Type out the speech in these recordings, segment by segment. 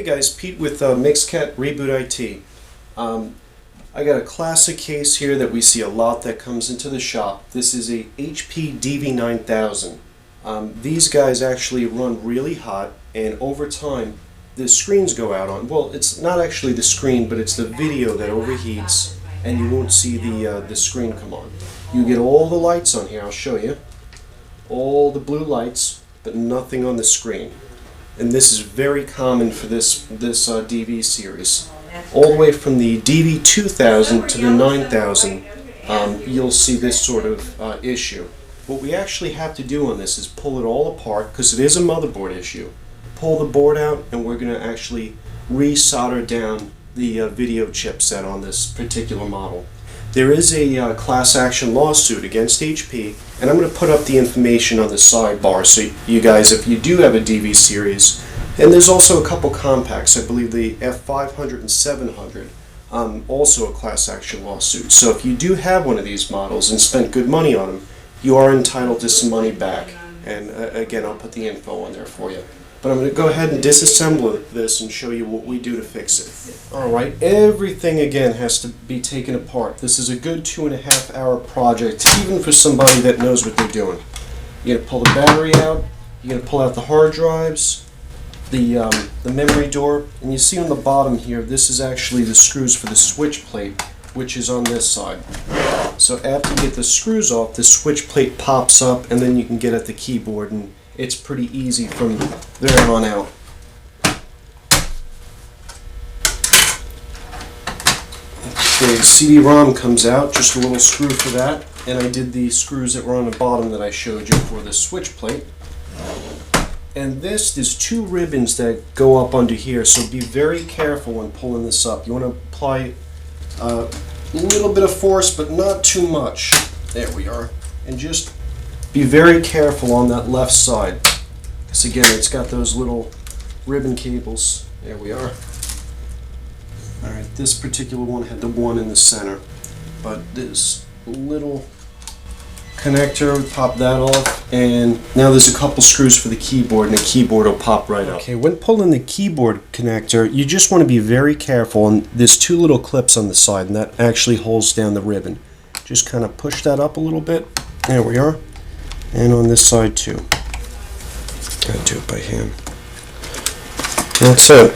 guys, Pete with Mixcat Reboot IT. I got a classic case here that we see a lot that comes into the shop. This is a HP DV9000. These guys actually run really hot, and over time the screens go out on, well, it's not actually the screen, but it's the video that overheats and you won't see the screen come on. You get all the lights on here, I'll show you. All the blue lights, but nothing on the screen. And this is very common for this DV series. All the way from the DV2000 to the 9000, you'll see this sort of issue. What we actually have to do on this is pull it all apart, because it is a motherboard issue. Pull the board out, and we're going to actually re-solder down the video chipset on this particular model. There is a class action lawsuit against HP, and I'm going to put up the information on the sidebar so you guys, if you do have a DV series, and there's also a couple Compaqs, I believe the F500 and 700, also a class action lawsuit. So if you do have one of these models and spent good money on them, you are entitled to some money back. And again, I'll put the info on there for you. But I'm going to go ahead and disassemble this and show you what we do to fix it. Alright, everything again has to be taken apart. This is a good 2.5-hour project, even for somebody that knows what they're doing. You're going to pull the battery out, you're going to pull out the hard drives, the memory door, and you see on the bottom here, this is actually the screws for the switch plate, which is on this side. So after you get the screws off, the switch plate pops up, and then you can get at the keyboard, and it's pretty easy from there on out. Okay, Cd-Rom comes out, just a little screw for that, and I did the screws that were on the bottom that I showed you for the switch plate. And there's two ribbons that go up under here, so be very careful when pulling this up. You want to apply a little bit of force, but not too much. There we are. And just be very careful on that left side, because again, it's got those little ribbon cables. There we are. Alright, this particular one had the one in the center, but this little connector, pop that off, and now there's a couple screws for the keyboard, and the keyboard will pop right up. Okay, when pulling the keyboard connector, you just want to be very careful, and there's two little clips on the side, and that actually holds down the ribbon. Just kind of push that up a little bit. There we are. And on this side too. Gotta do it by hand. That's it.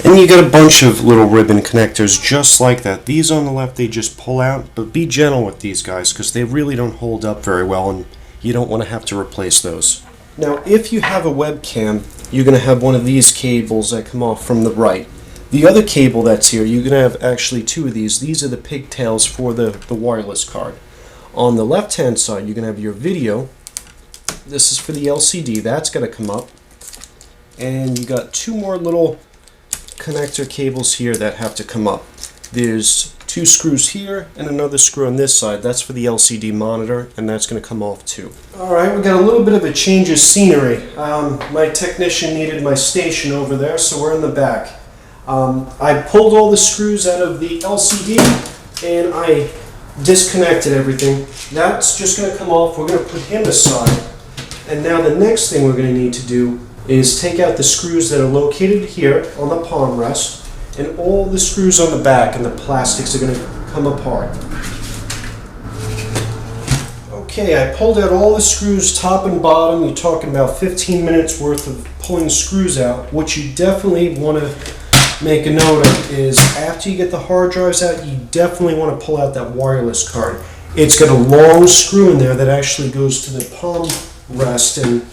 And you get a bunch of little ribbon connectors just like that. These on the left, they just pull out, but be gentle with these guys because they really don't hold up very well, and you don't want to have to replace those. Now, if you have a webcam, you're going to have one of these cables that come off from the right. The other cable that's here, you're going to have actually two of these. These are the pigtails for the wireless card. On the left-hand side, you're going to have your video. This is for the LCD. That's going to come up. And you got two more little connector cables here that have to come up. There's two screws here and another screw on this side. That's for the LCD monitor, and that's going to come off too. Alright, we got a little bit of a change of scenery. My technician needed my station over there, so we're in the back. I pulled all the screws out of the LCD and I disconnected everything. That's just going to come off. We're going to put him aside. And now the next thing we're going to need to do is take out the screws that are located here on the palm rest, and all the screws on the back, and the plastics are going to come apart. Okay, I pulled out all the screws top and bottom. You're talking about 15 minutes worth of pulling screws out. What you definitely want to make a note of is after you get the hard drives out, you definitely want to pull out that wireless card. It's got a long screw in there that actually goes to the palm rest, and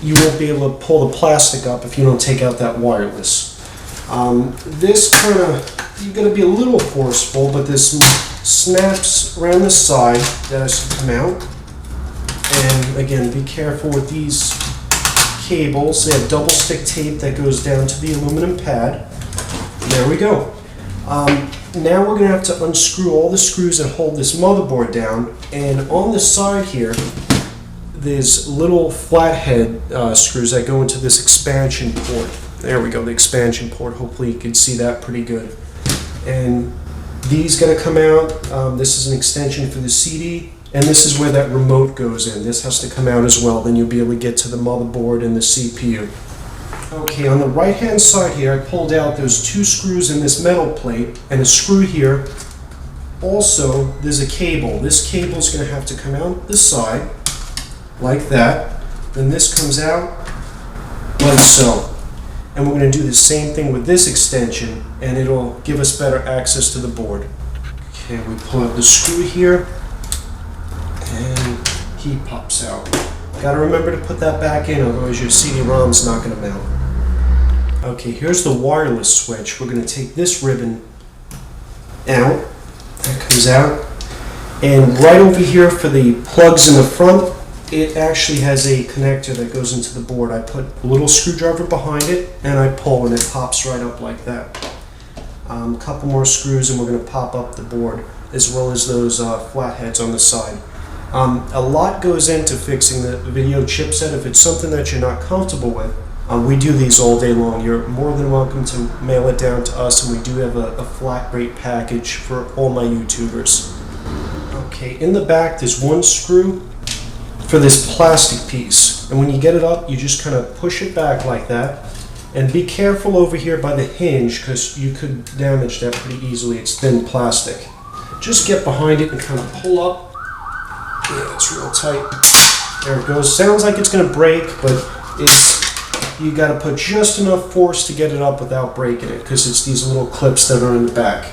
you won't be able to pull the plastic up if you don't take out that wireless. This kind of, you're going to be a little forceful, but this snaps around the side that has to come out. And again, be careful with these cables. They have double stick tape that goes down to the aluminum pad. There we go. Now we're going to have to unscrew all the screws that hold this motherboard down, and on the side here there's little flathead screws that go into this expansion port. There we go, the expansion port. Hopefully you can see that pretty good. And these got to come out. This is an extension for the CD, and this is where that remote goes in. This has to come out as well, then you'll be able to get to the motherboard and the CPU. Okay, on the right hand side here, I pulled out those 2 screws in this metal plate and a screw here. Also, there's a cable. This cable is going to have to come out the side like that. Then this comes out like so. And we're going to do the same thing with this extension, and it'll give us better access to the board. Okay, we pull out the screw here, and he pops out. Got to remember to put that back in, otherwise your CD-ROM's not going to mount. Okay, here's the wireless switch. We're going to take this ribbon out. That comes out. And right over here for the plugs in the front, it actually has a connector that goes into the board. I put a little screwdriver behind it, and I pull, and it pops right up like that. A couple more screws, and we're going to pop up the board, as well as those flatheads on the side. A lot goes into fixing the video chipset. If it's something that you're not comfortable with, we do these all day long. You're more than welcome to mail it down to us, and we do have a flat rate package for all my YouTubers. Okay, in the back there's one screw for this plastic piece, and when you get it up, you just kind of push it back like that. And be careful over here by the hinge, because you could damage that pretty easily. It's thin plastic. Just get behind it and kind of pull up. Yeah, it's real tight. There it goes. Sounds like it's going to break, but you got to put just enough force to get it up without breaking it, because it's these little clips that are in the back.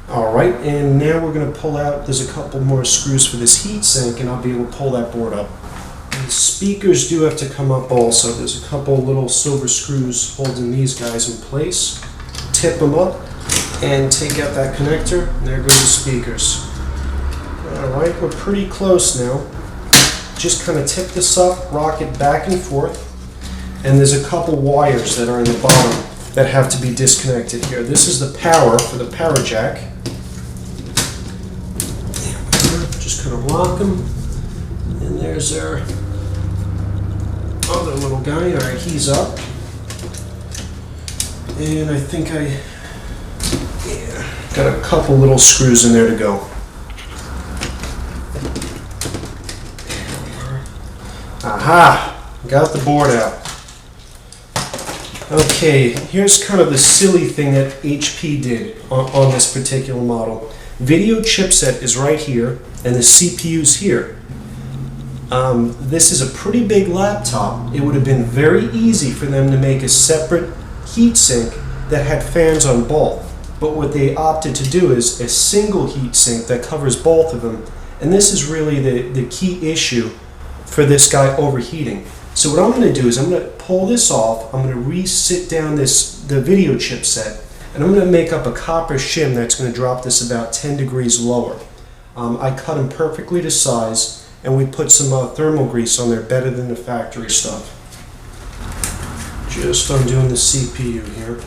Alright, and now we're going to pull out, there's a couple more screws for this heat sink, and I'll be able to pull that board up. The speakers do have to come up also. There's a couple little silver screws holding these guys in place. Tip them up and take out that connector, and there go the speakers. Alright, we're pretty close now. Just kind of tip this up, rock it back and forth, and there's a couple wires that are in the bottom that have to be disconnected here. This is the power for the power jack. Just kind of rock them, and there's our other little guy. Alright, he's up. And I think got a couple little screws in there to go. Aha! Got the board out. Okay, here's kind of the silly thing that HP did on this particular model. Video chipset is right here, and the CPU's here. This is a pretty big laptop. It would have been very easy for them to make a separate heatsink that had fans on both. But what they opted to do is a single heatsink that covers both of them. And this is really the key issue for this guy overheating. So what I'm going to do is I'm going to pull this off. I'm going to re-sit down the video chipset, and I'm going to make up a copper shim that's going to drop this about 10 degrees lower. I cut them perfectly to size, and we put some thermal grease on there, better than the factory stuff. Just undoing the CPU here.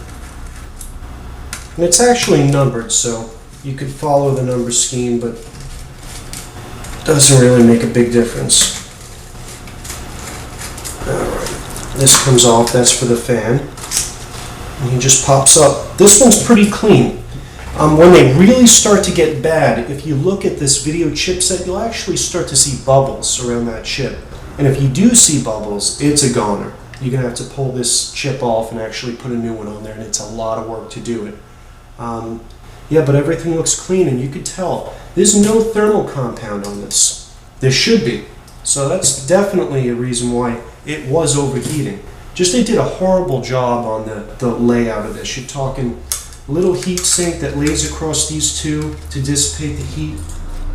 And it's actually numbered, so you could follow the number scheme, but it doesn't really make a big difference. Alright, this comes off, that's for the fan. And he just pops up. This one's pretty clean. When they really start to get bad, if you look at this video chipset, you'll actually start to see bubbles around that chip. And if you do see bubbles, it's a goner. You're going to have to pull this chip off and actually put a new one on there, and it's a lot of work to do it. Yeah, but everything looks clean, and you could tell. There's no thermal compound on this. There should be. So that's definitely a reason why it was overheating. Just they did a horrible job on the layout of this. You're talking little heat sink that lays across these two to dissipate the heat.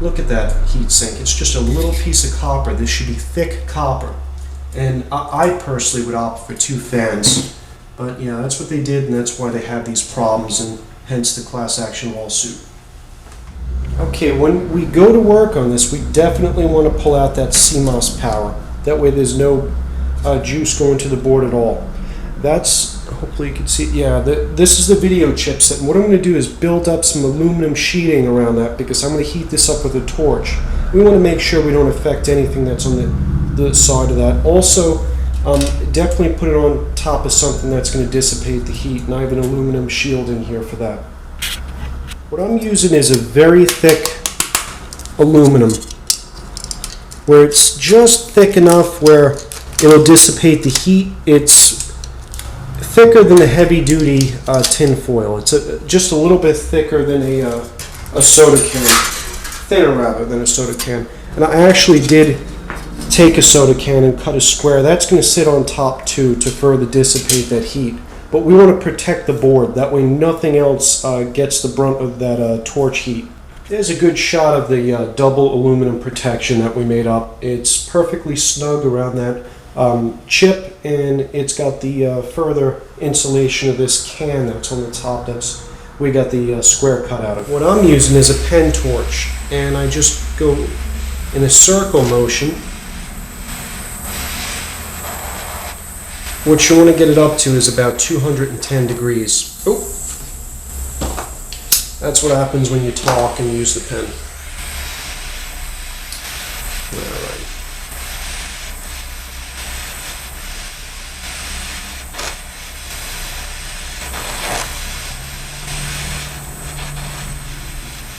Look at that heat sink. It's just a little piece of copper. This should be thick copper. And I personally would opt for 2 fans. But yeah, that's what they did, and that's why they have these problems, and hence the class action lawsuit. Okay, when we go to work on this, we definitely want to pull out that CMOS power. That way there's no juice going to the board at all. That's, hopefully you can see, yeah, this is the video chipset. And what I'm going to do is build up some aluminum sheeting around that, because I'm going to heat this up with a torch. We want to make sure we don't affect anything that's on the side of that. Also, definitely put it on top of something that's going to dissipate the heat, and I have an aluminum shield in here for that. What I'm using is a very thick aluminum, where it's just thick enough where it'll dissipate the heat. It's thicker than the heavy-duty tin foil. It's just a little bit thicker than a soda can, thinner rather than a soda can. And I actually did take a soda can and cut a square. That's going to sit on top too to further dissipate that heat. But we want to protect the board. That way nothing else gets the brunt of that torch heat. There's a good shot of the double aluminum protection that we made up. It's perfectly snug around that chip, and it's got the further insulation of this can that's on the top. We got the square cut out of. What I'm using is a pen torch, and I just go in a circle motion. What you want to get it up to is about 210 degrees. Oh, that's what happens when you talk and use the pen. All right.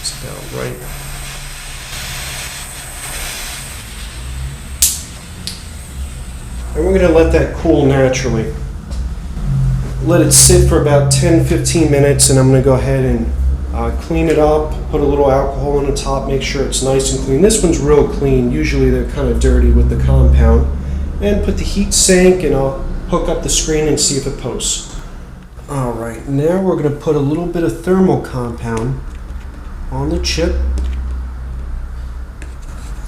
It's about right. And we're going to let that cool naturally. Let it sit for about 10-15 minutes, and I'm going to go ahead and clean it up, put a little alcohol on the top, make sure it's nice and clean. This one's real clean. Usually they're kind of dirty with the compound. And put the heat sink, and I'll hook up the screen and see if it posts. Alright, now we're going to put a little bit of thermal compound on the chip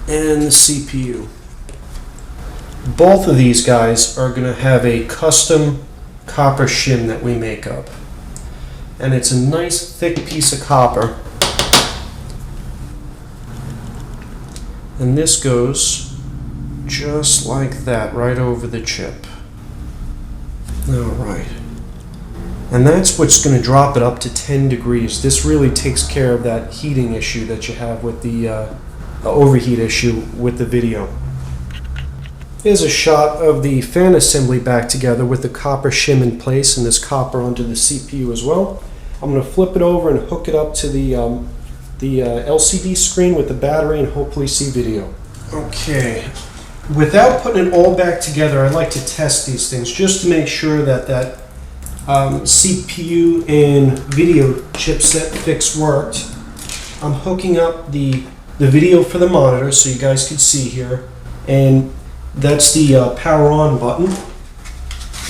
and the CPU. Both of these guys are going to have a custom copper shim that we make up. And it's a nice thick piece of copper. And this goes just like that, right over the chip. Alright. And that's what's going to drop it up to 10 degrees. This really takes care of that heating issue that you have with the overheat issue with the video. Here's a shot of the fan assembly back together with the copper shim in place and this copper onto the CPU as well. I'm going to flip it over and hook it up to the LCD screen with the battery and hopefully see video. Okay, without putting it all back together, I like to test these things just to make sure that CPU and video chipset fix worked. I'm hooking up the video for the monitor so you guys can see here, and that's the power on button,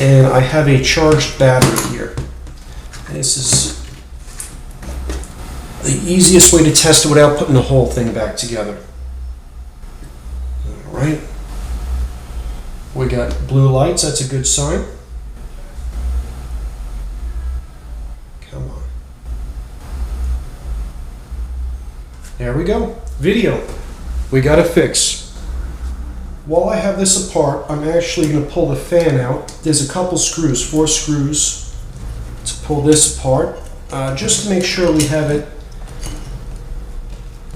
and I have a charged battery here. This is the easiest way to test it without putting the whole thing back together. Alright, we got blue lights, that's a good sign. Come on. There we go, video. We got a fix. While I have this apart, I'm actually going to pull the fan out. There's a couple screws, 4 screws to pull this apart, just to make sure we have it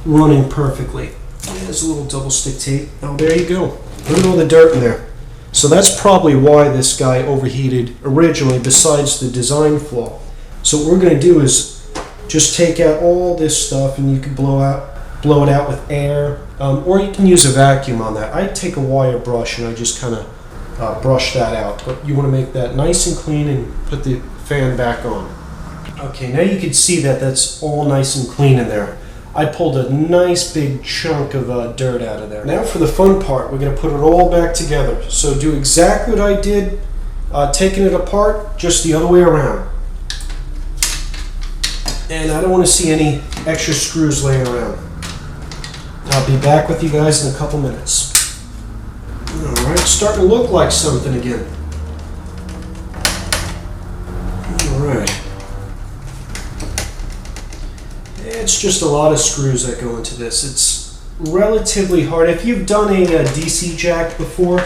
running perfectly. There's a little double stick tape. Oh, there you go. Look at all the dirt in there. So that's probably why this guy overheated originally, besides the design flaw. So what we're going to do is just take out all this stuff, and you can blow it out with air, or you can use a vacuum on that. I take a wire brush and I just kind of brush that out, but you want to make that nice and clean and put the fan back on. Okay, now you can see that that's all nice and clean in there. I pulled a nice big chunk of dirt out of there. Now for the fun part, we're going to put it all back together. So do exactly what I did, taking it apart, just the other way around. And I don't want to see any extra screws laying around. I'll be back with you guys in a couple minutes. Alright, starting to look like something again. Alright. It's just a lot of screws that go into this. It's relatively hard. If you've done a DC jack before,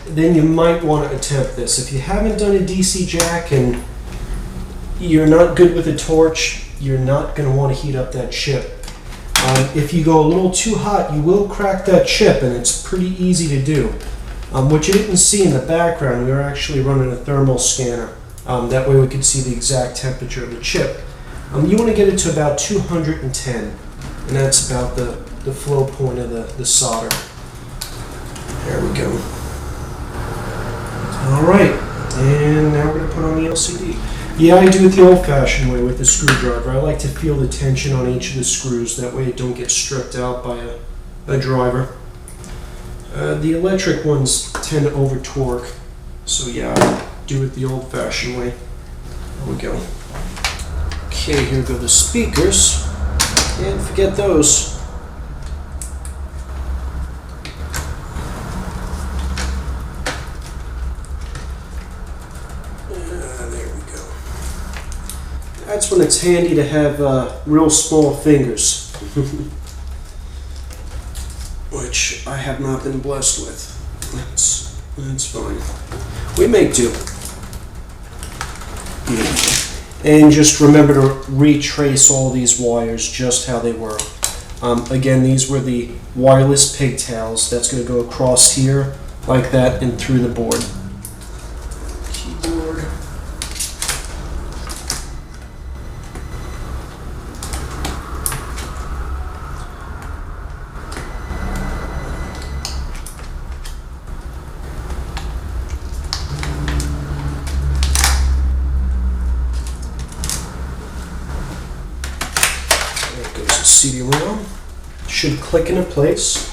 then you might want to attempt this. If you haven't done a DC jack and you're not good with a torch, you're not going to want to heat up that chip. If you go a little too hot, you will crack that chip, and it's pretty easy to do. What you didn't see in the background, we were actually running a thermal scanner. That way we could see the exact temperature of the chip. You want to get it to about 210, and that's about the flow point of the solder. There we go. Alright, And now we're going to put on the LCD. Yeah, I do it the old-fashioned way with the screwdriver. I like to feel the tension on each of the screws. That way it don't get stripped out by a driver. The electric ones tend to over-torque. So yeah, I do it the old-fashioned way. There we go. Okay, here go the speakers. Can't forget those. There we go. That's when it's handy to have real small fingers, which I have not been blessed with. That's fine. We make do. And just remember to retrace all these wires just how they were. Again, these were the wireless pigtails. That's going to go across here like that and through the board. Keyboard. Cd-Rom should click into place,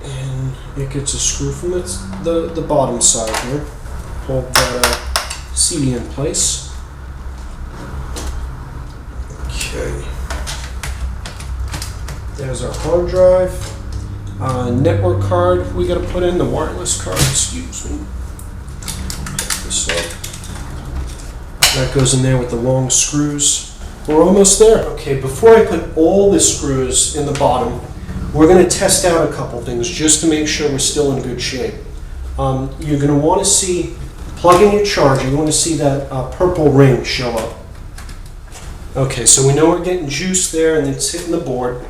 and it gets a screw from the bottom side here. Hold that CD in place. Okay, there's our hard drive, network card. We got to put in the wireless card. Excuse me. Pick this up. That goes in there with the long screws. We're almost there. Okay, before I put all the screws in the bottom, we're going to test out a couple things just to make sure we're still in good shape. You're going to want to see, plugging your charger, you want to see that purple ring show up. Okay, so we know we're getting juice there and it's hitting the board.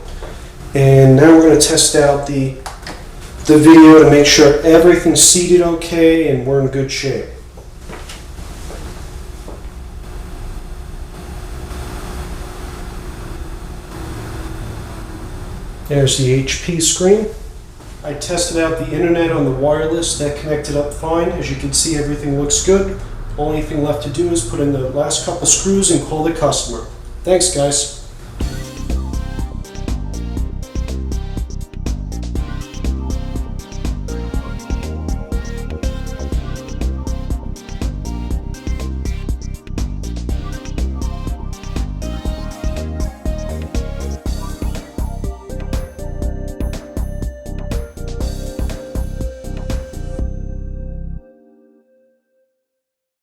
And now we're going to test out the video to make sure everything's seated okay and we're in good shape. There's the HP screen. I tested out the internet on the wireless. That connected up fine. As you can see, everything looks good. Only thing left to do is put in the last couple screws and call the customer. Thanks, guys.